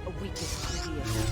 A weakness to the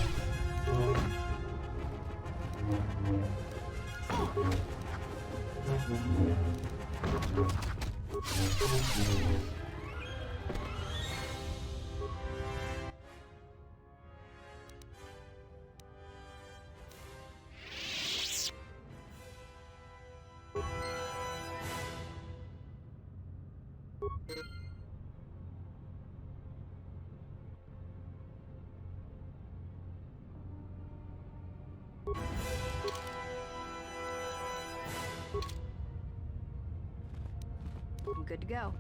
I'm good to go.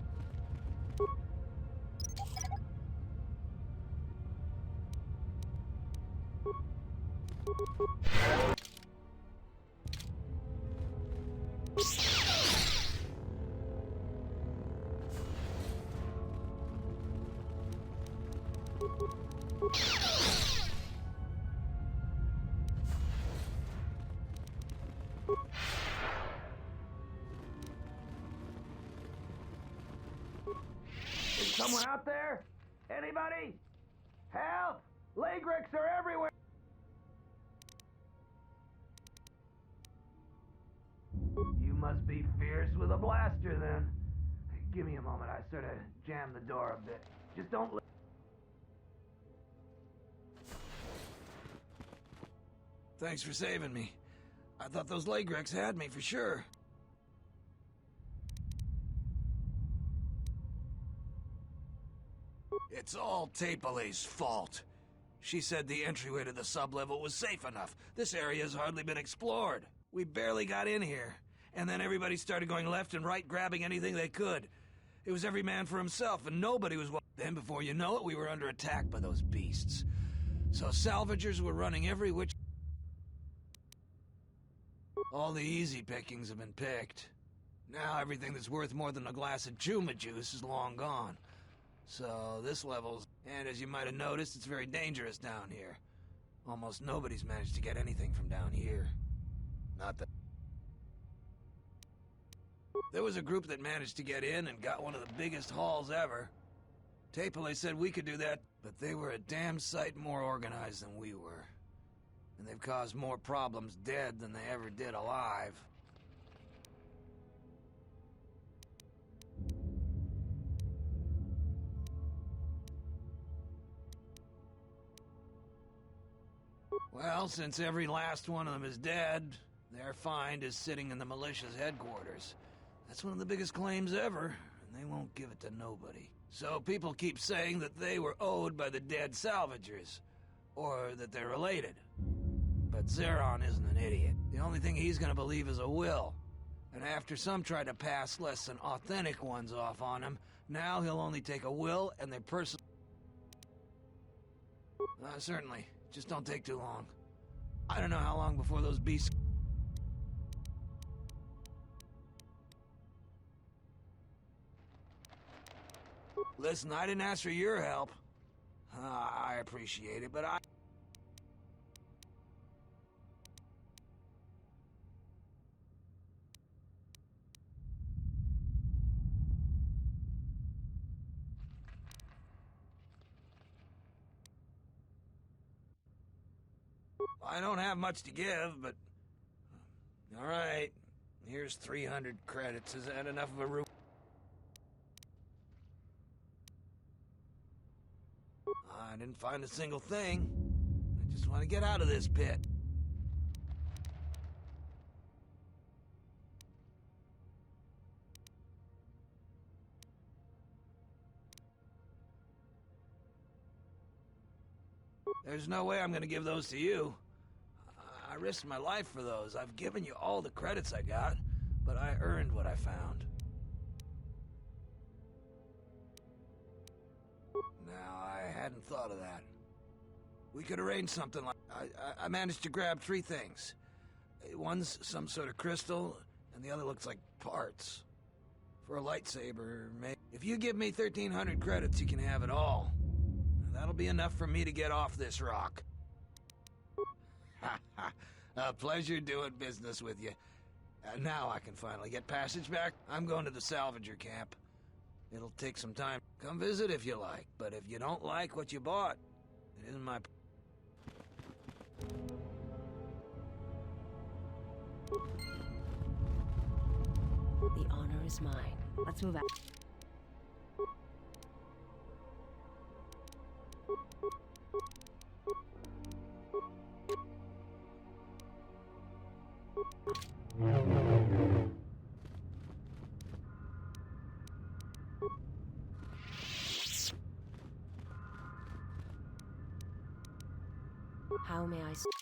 Is someone out there? Anybody? Help! Lagrix are everywhere! You must be fierce with a blaster, then. Give me a moment. I sort of jammed the door a bit. Just don't... Thanks for saving me. I thought those Lagrix had me for sure. It's all Tapelay's fault. She said the entryway to the sublevel was safe enough. This area has hardly been explored. We barely got in here. And then everybody started going left and right, grabbing anything they could. It was every man for himself, and nobody was... Then, before you know it, we were under attack by those beasts. So salvagers were running every which... All the easy pickings have been picked. Now everything that's worth more than a glass of Juma juice is long gone. So this level's... And as you might have noticed, it's very dangerous down here. Almost nobody's managed to get anything from down here. Not that... There was a group that managed to get in and got one of the biggest hauls ever. Tapelay said we could do that, but they were a damn sight more organized than we were. And they've caused more problems dead than they ever did alive. Well, since every last one of them is dead, their find is sitting in the militia's headquarters. That's one of the biggest claims ever, and they won't give it to nobody. So people keep saying that they were owed by the dead salvagers, or that they're related. But Zeron isn't an idiot. The only thing he's gonna believe is a will. And after some tried to pass less than authentic ones off on him, now he'll only take a will and their personal... Certainly. Just don't take too long. I don't know how long before those beasts... Listen, I didn't ask for your help. I appreciate it, but I... I don't have much to give, but... All right, here's 300 credits. Is that enough of a reward? I didn't find a single thing. I just want to get out of this pit. There's no way I'm gonna give those to you. I risked my life for those. I've given you all the credits I got, but I earned what I found. Now, I hadn't thought of that. We could arrange something like... I managed to grab 3 things. One's some sort of crystal, and the other looks like parts. For a lightsaber, maybe. If you give me 1,300 credits, you can have it all. That'll be enough for me to get off this rock. A pleasure doing business with you. Now I can finally get passage back. I'm going to the salvager camp. It'll take some time. Come visit if you like, but if you don't like what you bought, it isn't my... The honor is mine. Let's move out. How may I serve?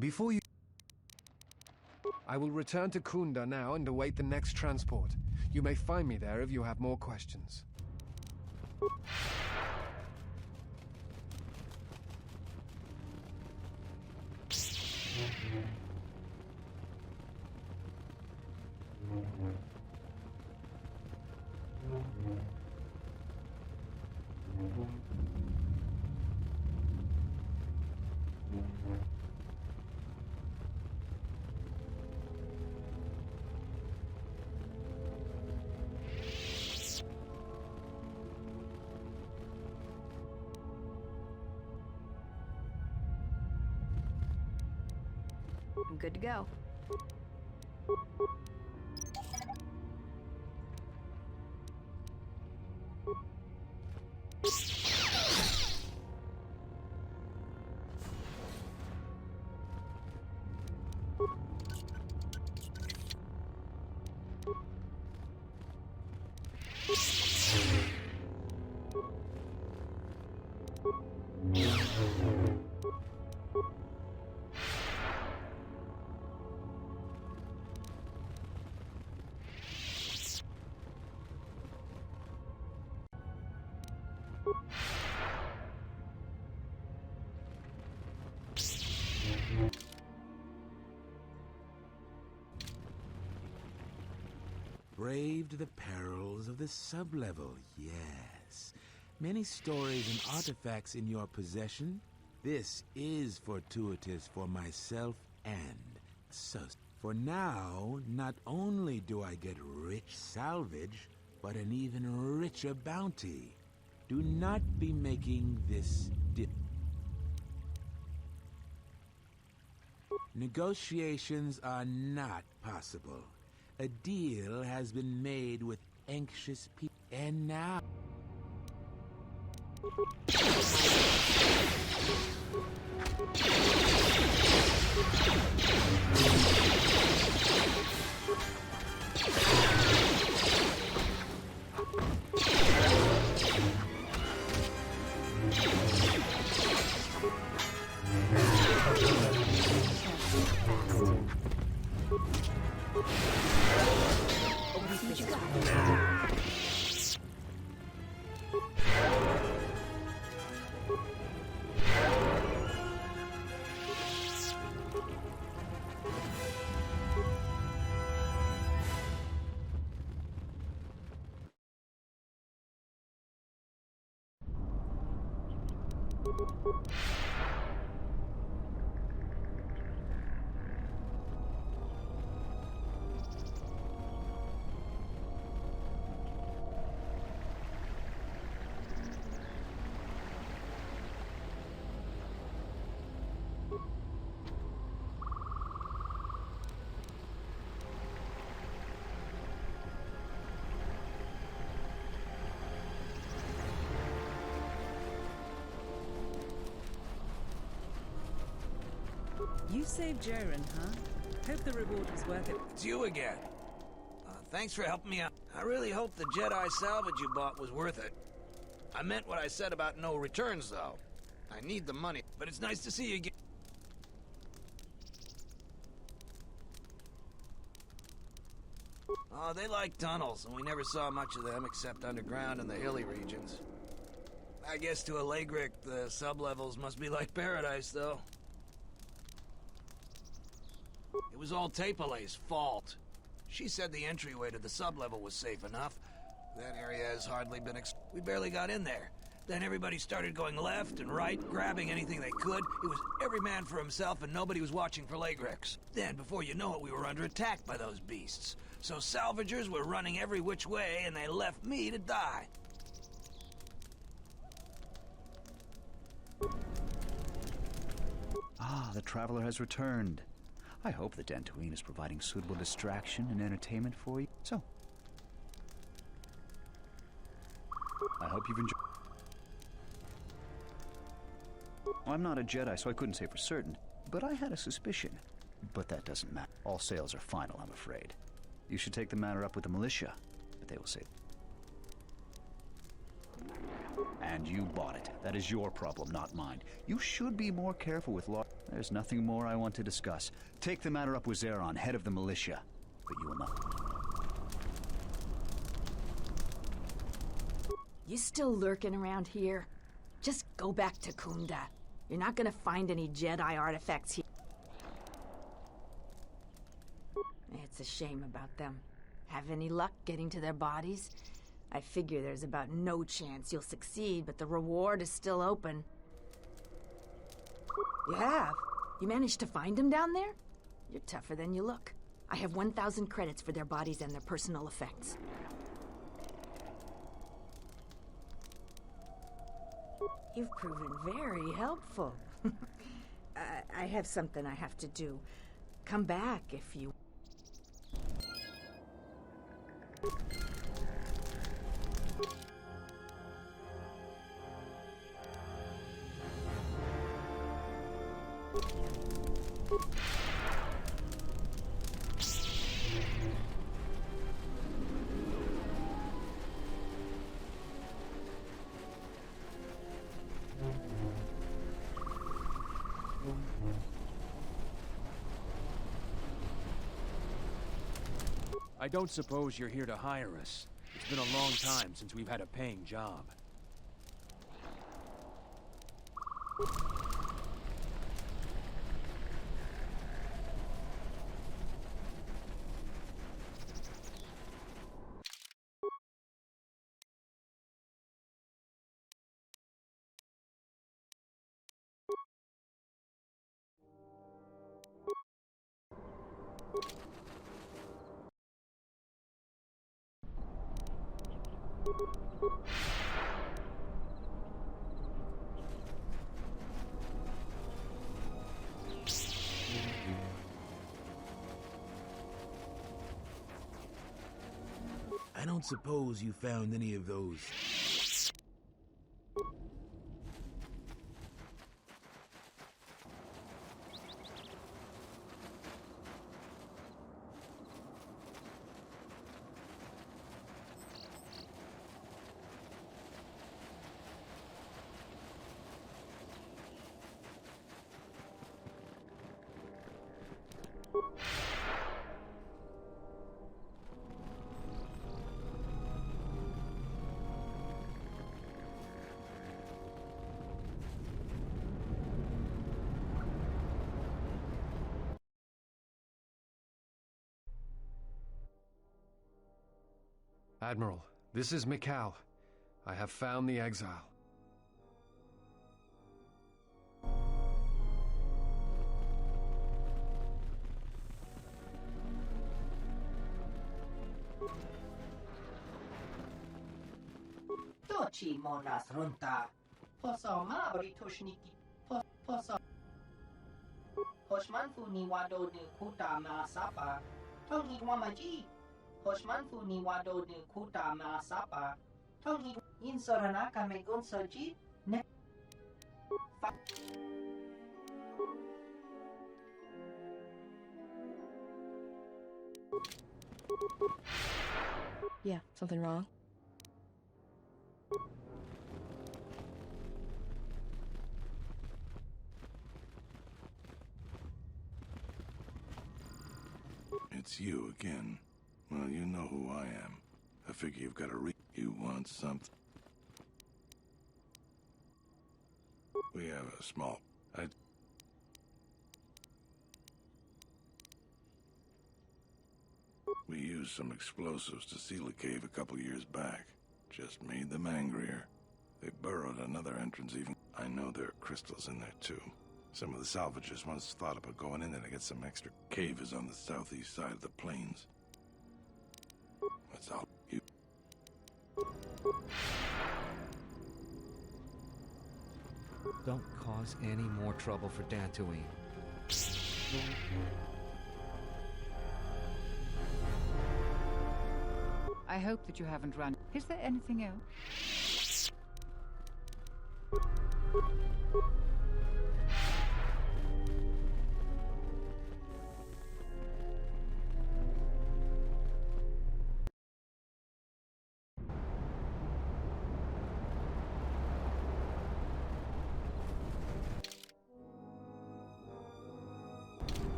Before you... I will return to Kunda now and await the next transport. You may find me there if you have more questions. I'm good to go. Braved the perils of the sublevel, yes. Many stories and artifacts in your possession. This is fortuitous for myself and Sus. For now, not only do I get rich salvage, but an even richer bounty. Do not be making this dip. Negotiations are not possible. A deal has been made with anxious people, and now... You saved Jaren, huh? Hope the reward was worth it. It's you again. Thanks for helping me out. I really hope the Jedi salvage you bought was worth it. I meant what I said about no returns, though. I need the money, but it's nice to see you again. Oh, they like tunnels, and we never saw much of them except underground in the hilly regions. I guess to a Legric, the sublevels must be like paradise, though. It was all Tapalay's fault. She said the entryway to the sublevel was safe enough. That area has hardly been we barely got in there. Then everybody started going left and right, grabbing anything they could. It was every man for himself, and nobody was watching for Legrics. Then, before you know it, we were under attack by those beasts. So salvagers were running every which way, and they left me to die. Ah, the Traveler has returned. I hope the Dantooine is providing suitable distraction and entertainment for you. So, I hope you've enjoyed. I'm not a Jedi, so I couldn't say for certain, but I had a suspicion. But that doesn't matter. All sales are final, I'm afraid. You should take the matter up with the militia, but they will say... And you bought it. That is your problem, not mine. You should be more careful with law. There's nothing more I want to discuss. Take the matter up with Zeron, head of the militia. But you will not. You still lurking around here? Just go back to Kunda. You're not gonna find any Jedi artifacts here. It's a shame about them. Have any luck getting to their bodies? I figure there's about no chance you'll succeed, but the reward is still open. You have? You managed to find them down there? You're tougher than you look. I have 1,000 credits for their bodies and their personal effects. You've proven very helpful. I have something I have to do. Come back if you... I don't suppose you're here to hire us. It's been a long time since we've had a paying job. I don't suppose you found any of those. Admiral, this is Mikal. I have found the exile. Tochi monas runta. Posoma britushniki. Poso. Hoshmanfu ni wado ni kuta maasapa. Tongi wamaji. Hoshmanfu ni wado ni kuta maasapa. Tongi insoranaka megunsoji. Ne. Yeah, something wrong? It's you again. Well, you know who I am. I figure you've got a You want something? We have a small... We used some explosives to seal a cave a couple years back. Just made them angrier. They burrowed another entrance even... I know there are crystals in there too. Some of the salvagers once thought about going in there to get some extra. Cave is on the southeast side of the plains. That's all you... Don't cause any more trouble for Dantooine. I hope that you haven't run. Is there anything else?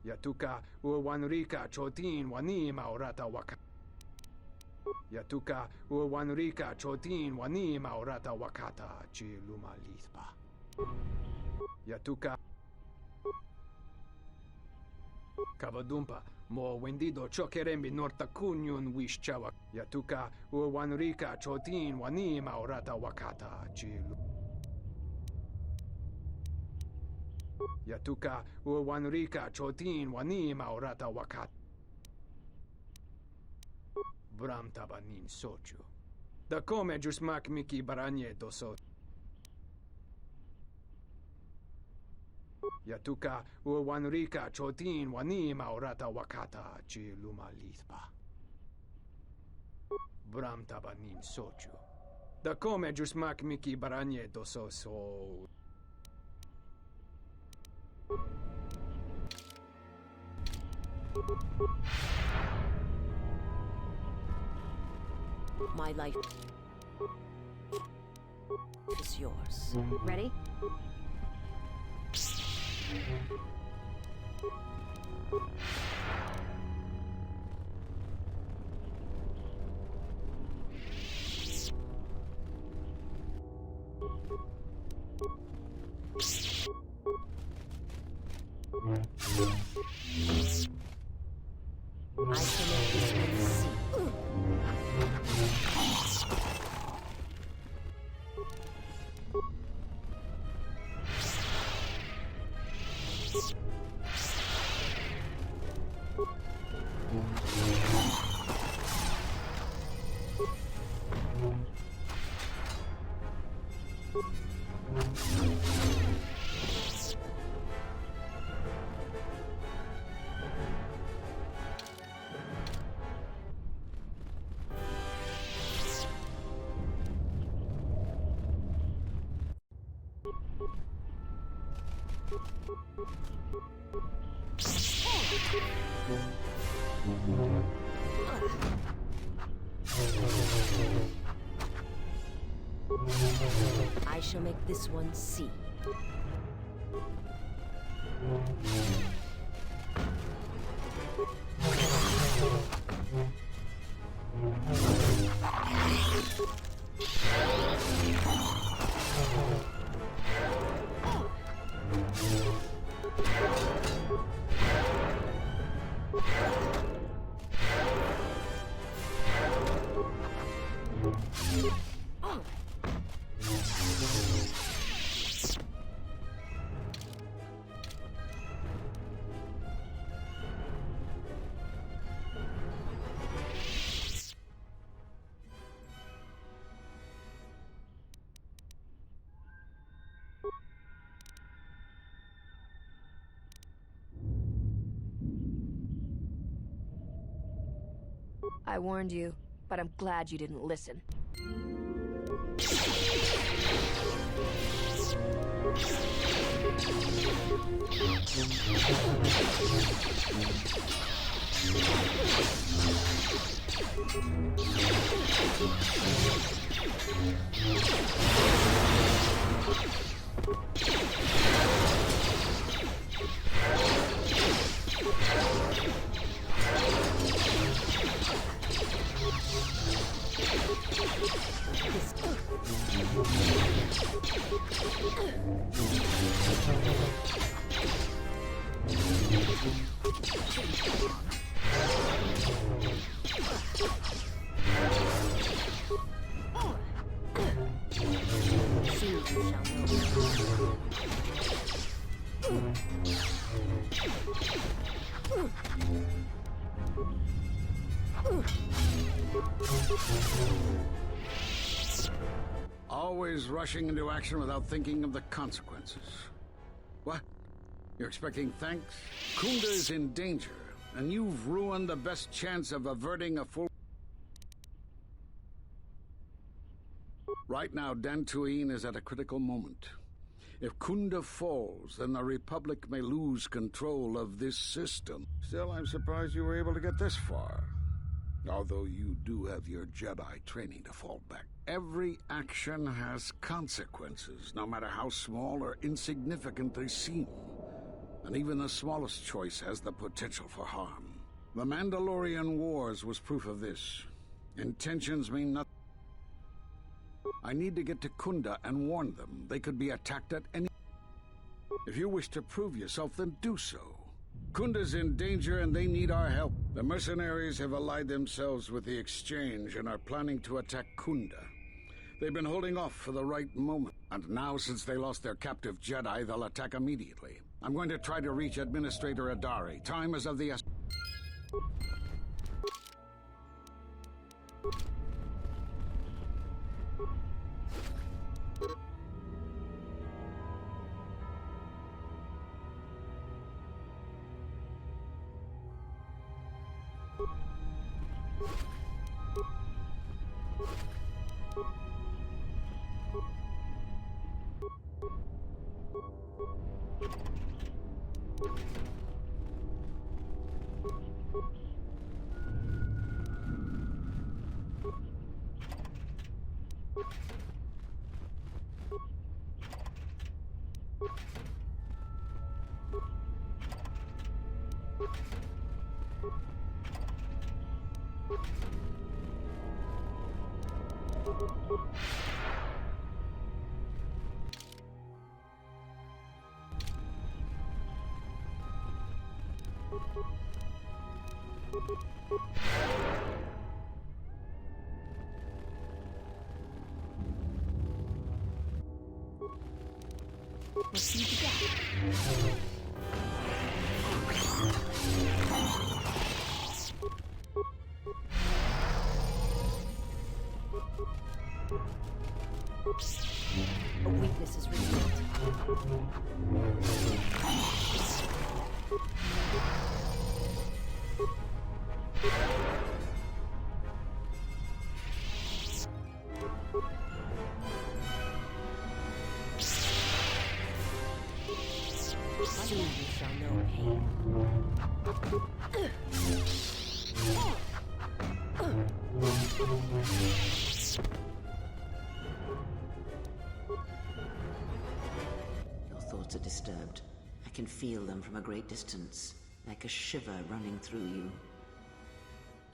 Yatuka uwanrika chotin wanima orata waka. Yatuka uwanrika chotin wanima orata wakata chiluma lithpa. Yatuka Kavadumpa mo wendido chokerembi norta kunyun wishchawa. Yatuka uwanrika chotin wanima orata wakata chilu. Yatuka uwanrika chotin wanima orata wakat. Bram tabanin sochu. Da come jusmak miki baranye doso. Yatuka uwanrika chotin wanima orata wakata chiluma lithpa. Bram tabanin sochu. Da come jusmak miki baranye doso so. My life is yours. Ready? I can make this one see. I shall make this one see. I warned you, but I'm glad you didn't listen. Always rushing into action without thinking of the consequences. What? You're expecting thanks? Kunda is in danger, and you've ruined the best chance of averting a full... Right now, Dantooine is at a critical moment. If Kunda falls, then the Republic may lose control of this system. Still, I'm surprised you were able to get this far. Although you do have your Jedi training to fall back. Every action has consequences, no matter how small or insignificant they seem. And even the smallest choice has the potential for harm. The Mandalorian Wars was proof of this. Intentions mean nothing. I need to get to Kunda and warn them. They could be attacked at any... If you wish to prove yourself, then do so. Kunda's in danger and they need our help. The mercenaries have allied themselves with the Exchange and are planning to attack Kunda. They've been holding off for the right moment. And now, since they lost their captive Jedi, they'll attack immediately. I'm going to try to reach Administrator Adari. Time is of the essence. Let's see what you got. A weakness is revealed. Soon you shall know pain. Your thoughts are disturbed. I can feel them from a great distance, like a shiver running through you.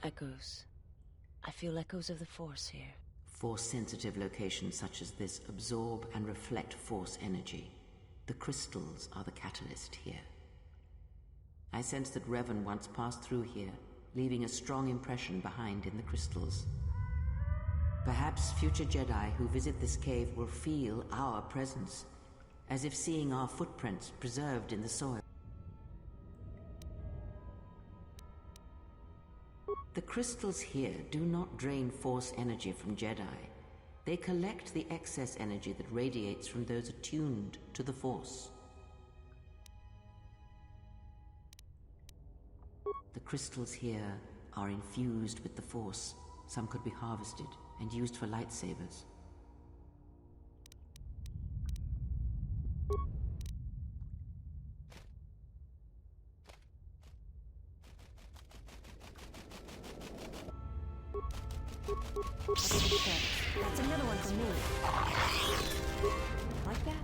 Echoes. I feel echoes of the Force here. Force-sensitive locations such as this absorb and reflect Force energy. The crystals are the catalyst here. I sense that Revan once passed through here, leaving a strong impression behind in the crystals. Perhaps future Jedi who visit this cave will feel our presence, as if seeing our footprints preserved in the soil. The crystals here do not drain Force energy from Jedi. They collect the excess energy that radiates from those attuned to the Force. The crystals here are infused with the Force. Some could be harvested and used for lightsabers. That's another one for me. Like that?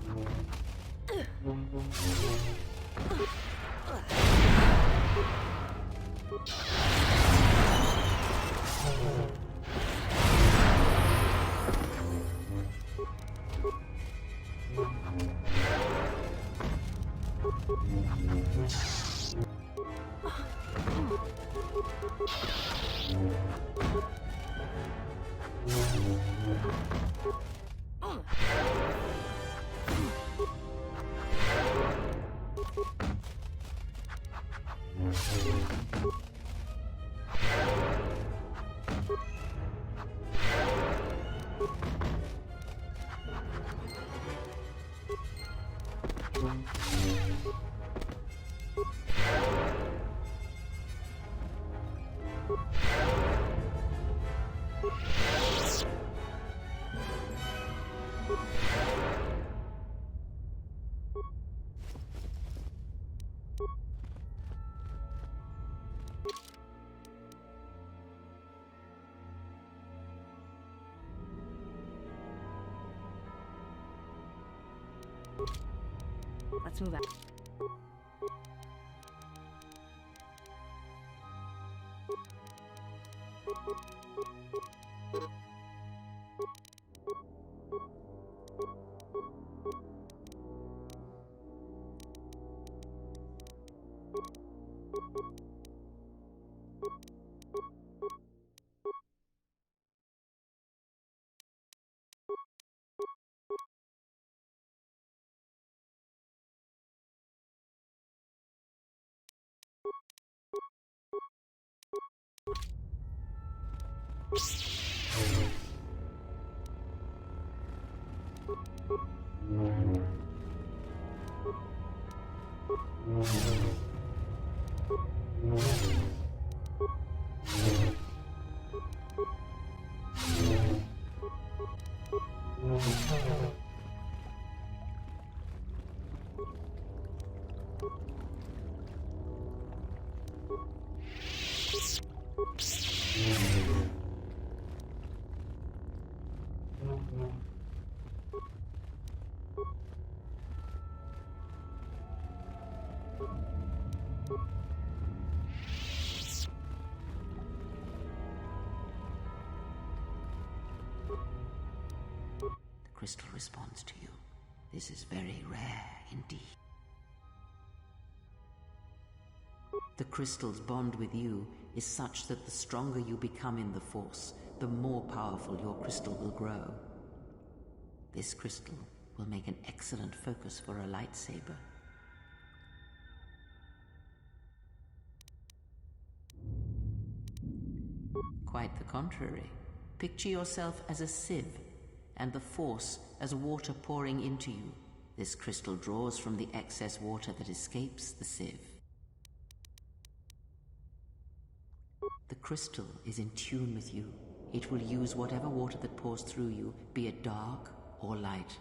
Let's move out. The crystal responds to you. This is very rare indeed. The crystal's bond with you is such that the stronger you become in the Force, the more powerful your crystal will grow. This crystal will make an excellent focus for a lightsaber. Quite the contrary. Picture yourself as a sieve, and the Force as water pouring into you. This crystal draws from the excess water that escapes the sieve. The crystal is in tune with you. It will use whatever water that pours through you, be it dark or light.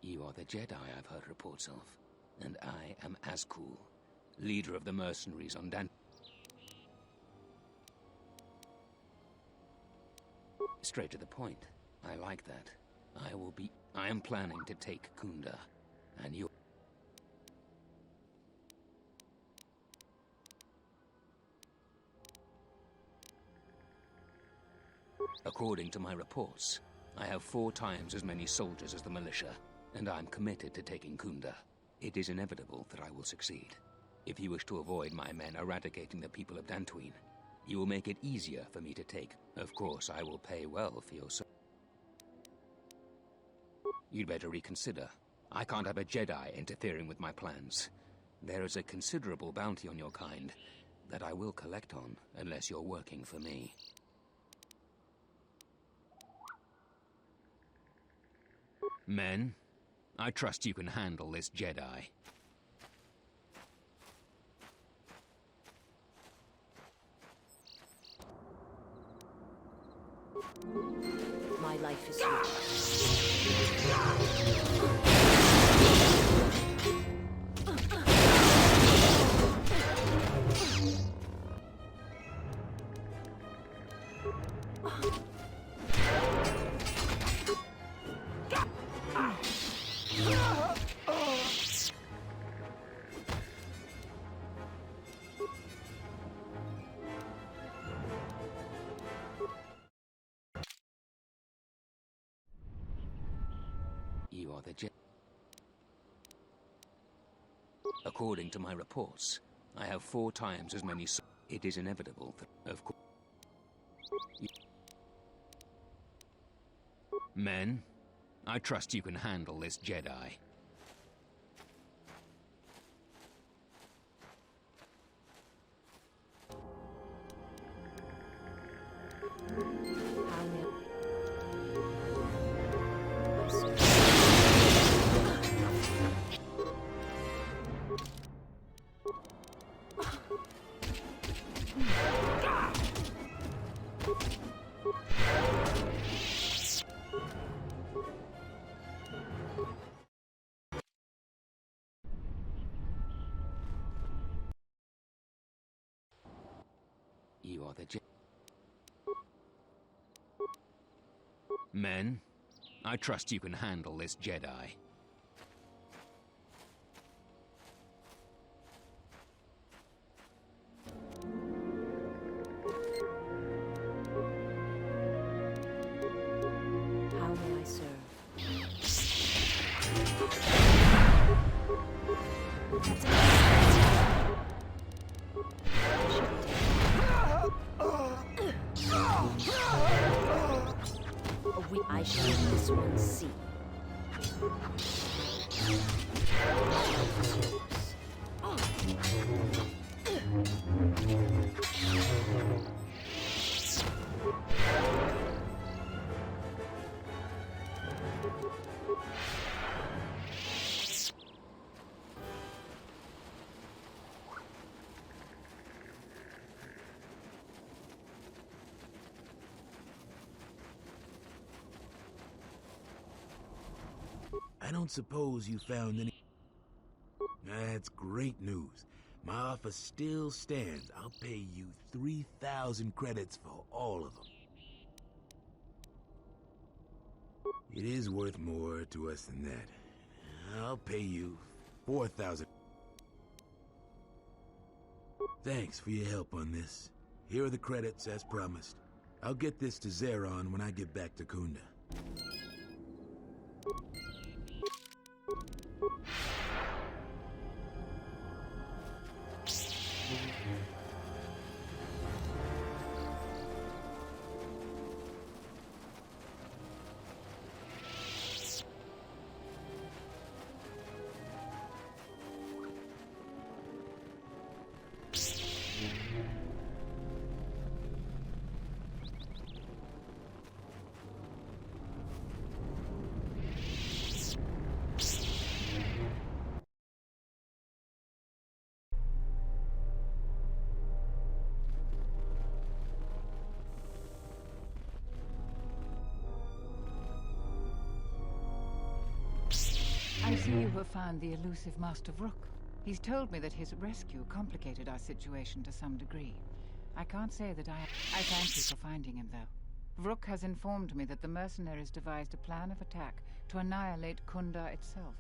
You are the Jedi I've heard reports of, and I am Azkul, leader of the mercenaries on Dan... Straight to the point. I like that. I am planning to take Kunda, and you... According to my reports, I have 4 times as many soldiers as the militia, and I'm committed to taking Kunda. It is inevitable that I will succeed. If you wish to avoid my men eradicating the people of Dantooine, you will make it easier for me to take. Of course, I will pay well for your service. You'd better reconsider. I can't have a Jedi interfering with my plans. There is a considerable bounty on your kind that I will collect on unless you're working for me. Men, I trust you can handle this Jedi. My life is yours. You are the Jedi. According to my reports, I have 4 times as many. It is inevitable that, of course. Men, I trust you can handle this Jedi. You are the Jedi. Men, I trust you can handle this Jedi. How may I serve? I shall let this one see. I don't suppose you found any... That's great news. My offer still stands. I'll pay you 3,000 credits for all of them. It is worth more to us than that. I'll pay you 4,000. Thanks for your help on this. Here are the credits as promised. I'll get this to Zeron when I get back to Kunda. I see you have found the elusive Master Vrook. He's told me that his rescue complicated our situation to some degree. I can't say that I thank you for finding him, though. Vrook has informed me that the mercenaries devised a plan of attack to annihilate Kunda itself.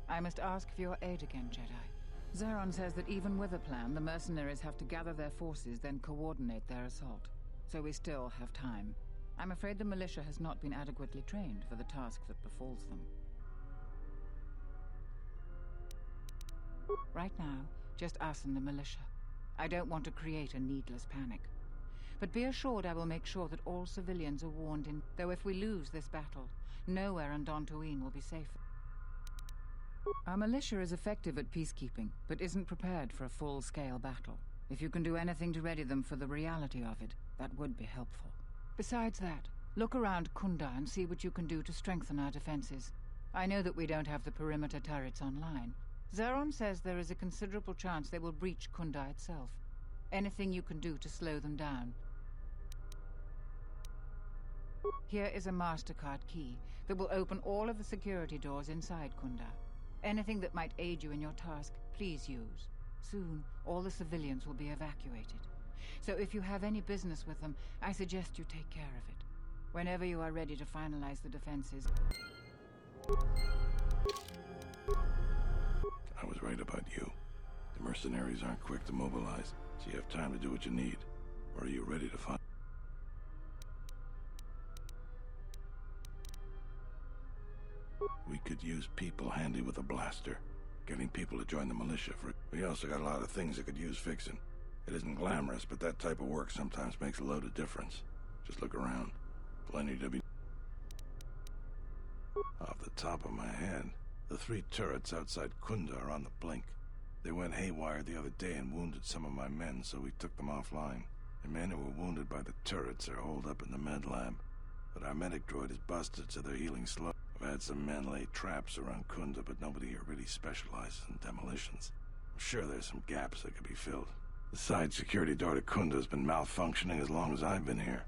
I must ask for your aid again, Jedi. Zeron says that even with a plan, the mercenaries have to gather their forces, then coordinate their assault. So we still have time. I'm afraid the militia has not been adequately trained for the task that befalls them. Right now, Just us and the militia. I don't want to create a needless panic. But be assured I will make sure that all civilians are warned in... Though if we lose this battle, nowhere on Dantooine will be safe. Our militia is effective at peacekeeping, but isn't prepared for a full-scale battle. If you can do anything to ready them for the reality of it, that would be helpful. Besides that, look around Kunda and see what you can do to strengthen our defenses. I know that we don't have the perimeter turrets online. Zeron says there is a considerable chance they will breach Kunda itself. Anything you can do to slow them down. Here is a MasterCard key that will open all of the security doors inside Kunda. Anything that might aid you in your task, please use. Soon, all the civilians will be evacuated. So if you have any business with them, I suggest you take care of it. Whenever you are ready to finalize the defenses... I was right about you. The mercenaries aren't quick to mobilize, so you have time to do what you need. Or are you ready to fight? We could use people handy with a blaster. Getting people to join the militia for... We also got a lot of things that could use fixing. It isn't glamorous, but that type of work sometimes makes a load of difference. Just look around. Plenty to be... Off the top of my head, the 3 turrets outside Kunda are on the blink. They went haywire the other day and wounded some of my men, so we took them offline. The men who were wounded by the turrets are holed up in the med lab. But our medic droid is busted, so they're healing slow. I've had some men lay traps around Kunda, but nobody here really specializes in demolitions. I'm sure there's some gaps that could be filled. The side security door to Kunda has been malfunctioning as long as I've been here.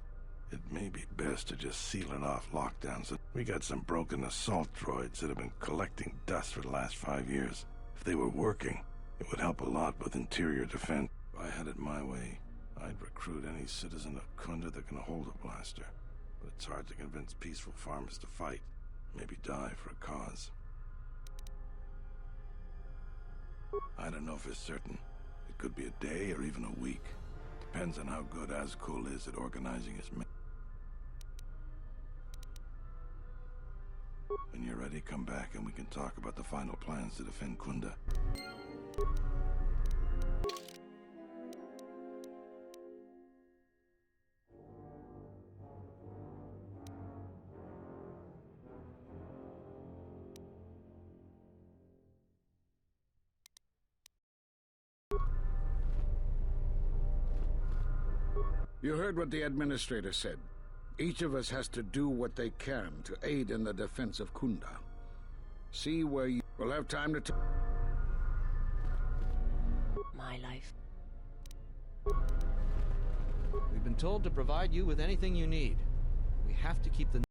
It may be best to just seal it off lockdown. So we got some broken assault droids that have been collecting dust for the last 5 years. If they were working, it would help a lot with interior defense. If I had it my way, I'd recruit any citizen of Kunda that can hold a blaster. But it's hard to convince peaceful farmers to fight. Maybe die for a cause. I don't know if it's certain. It could be a day or even a week. Depends on how good Azkul is at organizing his men. When you're ready, come back and we can talk about the final plans to defend Kunda. You heard what the administrator said. Each of us has to do what they can to aid in the defense of Kunda. See where you will have time to... My life. We've been told to provide you with anything you need. We have to keep the